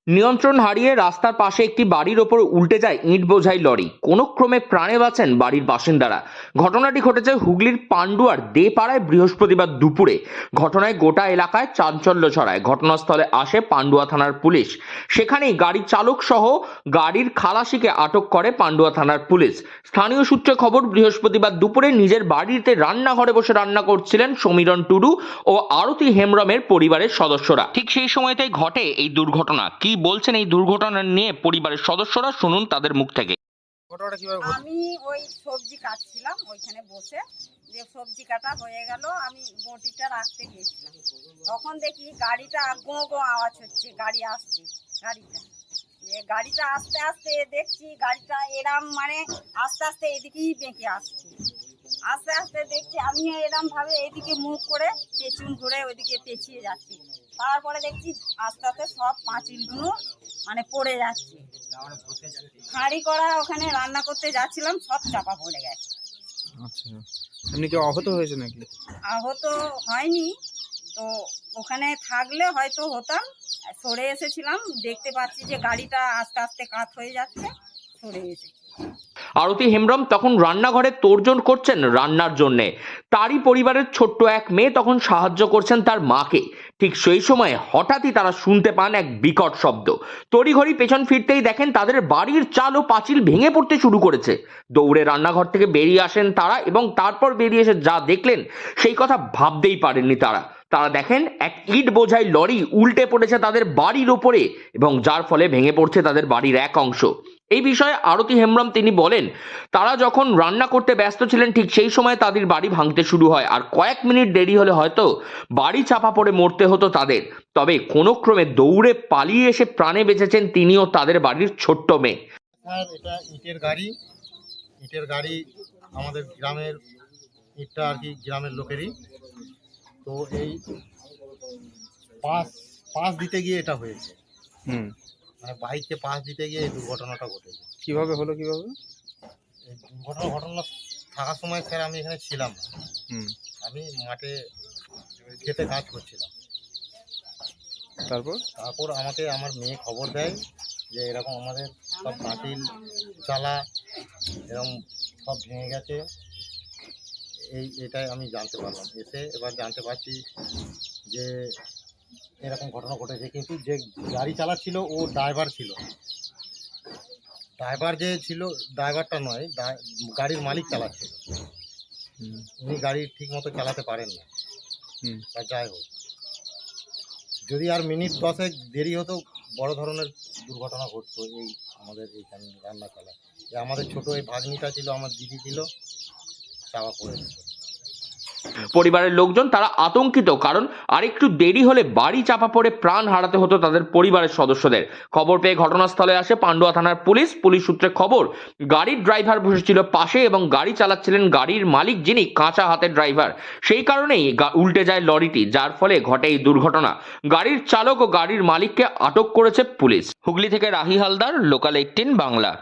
নিয়ন্ত্রণ হারিয়ে রাস্তার পাশে একটি বাড়ির ওপর উল্টে যায় ইট বোঝাই লরি। কোনো ক্রমে প্রাণে বাঁচেন বাড়ির বাসিন্দারা। ঘটনাটি ঘটেছে হুগলির পান্ডুয়ার দে পাড়ায় বৃহস্পতিবার দুপুরে। ঘটনায় গোটা এলাকায় চাঞ্চল্য ছড়ায়। ঘটনাস্থলে আসে পান্ডুয়া থানার পুলিশ। সেখানেই গাড়ির চালক সহ গাড়ির খালাসিকে আটক করে পান্ডুয়া থানার পুলিশ। স্থানীয় সূত্রে খবর, বৃহস্পতিবার দুপুরে নিজের বাড়িতে রান্নাঘরে বসে রান্না করছিলেন সমীরণ টুডু ও আরতি হেমব্রমের পরিবারের সদস্যরা। ঠিক সেই সময়তেই ঘটে এই দুর্ঘটনা। কি বলছেন এই দুর্ঘটনা নিয়ে পরিবারের সদস্যরা, শুনুন তাদের মুখ থেকে। ঘটনাটা কিভাবে ঘটলো? আমি ওই সবজি কাটছিলাম ওইখানে বসে, যে সবজি কাটা হয়ে গেল, আমি বটিটা রাখতে গিয়েছিলাম। তখন দেখি গাড়িটা গো গো আওয়াজ হচ্ছে, গাড়ি আসছে। গাড়িটা আস্তে আস্তে দেখছি, গাড়িটা এরম মানে আস্তে আস্তে এদিকেই বেঁকে আসছে। আস্তে আস্তে দেখছি আমি এরম ভাবে এদিকে মুখ করে পেছন ঘুরে ওইদিকে পেঁচিয়ে যাচ্ছি। তারপরে দেখছি আস্তে আস্তে সব পাঁচিলগুলো মানে পড়ে যাচ্ছে। হাঁড়ি করা ওখানে রান্না করতে যাচ্ছিলাম, সব চাপা পড়ে গেছে। আচ্ছা, এমনি কি আহত হয়েছে নাকি? আহত হয়নি তো, ওখানে থাকলে হয়তো হতাম। সরে এসেছিলাম, দেখতে পাচ্ছি যে গাড়িটা আস্তে আস্তে কাত হয়ে যাচ্ছে, সরে এসেছি। আরতি হেমব্রম তখন রান্নাঘরে তোড়জোড় করছেন রান্নার জন্যে। তারই পরিবারের ছোট্ট এক মেয়ে তখন সাহায্য করছেন তার মাকে। ঠিক সেই সময় হঠাৎই তারা শুনতে পান এক বিকট শব্দ। তড়িঘড়ি পেছন ফিরতেই দেখেন তাদের বাড়ির চাল ও পাঁচিল ভেঙে পড়তে শুরু করেছে। দৌড়ে রান্নাঘর থেকে বেরিয়ে আসেন তারা এবং তারপর বেরিয়ে এসে যা দেখলেন সেই কথা ভাবতেই পারেননি তারা। তারা দেখেন এক ইট বোঝাই লরি উল্টে পড়েছে তাদের বাড়ির ওপরে এবং যার ফলে ভেঙে পড়ছে তাদের বাড়ির এক অংশ। এই বিষয়ে আরতি হেমব্রম তিনি বলেন, তারা যখন রান্না করতে ব্যস্ত ছিলেন ঠিক সেই সময় তাদের বাড়ি ভাঙতে শুরু হয়। আর কয়েক মিনিট দেরি হলে হয়তো বাড়ি চাপা পড়ে মরতে হতো তাদের। তবে কোনো ক্রমে দৌড়ে পালিয়ে এসে প্রাণে বেঁচেছেন তিনিও তাদের বাড়ির ছোট্ট মেয়ে। স্যার, এটা ইটের গাড়ি আমাদের গ্রামের, ইটটা আর কি গ্রামের লোকেরই। তো এই পাশ দিতে গিয়ে এটা হয়েছে, মানে বাইককে পাশ দিতে গিয়ে এই দুর্ঘটনাটা ঘটেছে। কিভাবে হলো কিভাবে? এই ঘটনা থাকার সময় স্যার আমি এখানে ছিলাম না। আমি মাঠে খেতে কাজ করছিলাম। তারপর আমাকে আমার মেয়ে খবর দেয় যে এরকম আমাদের সব পাঁচিল চালা এরকম সব ভেঙে গেছে। এটাই আমি জানতে পারলাম। এবার জানতে পারছি যে এরকম ঘটনা ঘটেছে, কিন্তু যে গাড়ি চালাচ্ছিল ও ড্রাইভার ছিল। ড্রাইভারটা নয়, গাড়ির মালিক চালাচ্ছিল। উনি গাড়ি ঠিক মতো চালাতে পারেন না। যাই হোক, যদি আর মিনিট 10 দেরি হতো বড় ধরনের দুর্ঘটনা ঘটতো এই আমাদের এইখানে রান্না চালায়। আমাদের ছোট এই ভাগ্নিটা ছিল, আমার দিদি ছিল, চাপা পড়ে যেত। পরিবারের লোকজন তারা আতঙ্কিত, কারণ আরেকটু দেরি হলে বাড়ি চাপা পড়ে প্রাণ হারাতে হতো তাদের পরিবারের সদস্যদের। খবর পেয়ে ঘটনাস্থলে আসে পান্ডুয়া থানার পুলিশ। পুলিশ সূত্রে খবর, গাড়ির ড্রাইভার বসেছিল পাশে এবং গাড়ি চালাচ্ছিলেন গাড়ির মালিক, যিনি কাঁচা হাতের ড্রাইভার। সেই কারণেই উল্টে যায় লরিটি, যার ফলে ঘটে এই দুর্ঘটনা। গাড়ির চালক ও গাড়ির মালিককে আটক করেছে পুলিশ। হুগলি থেকে রাহি হালদার, লোকাল 18 বাংলা।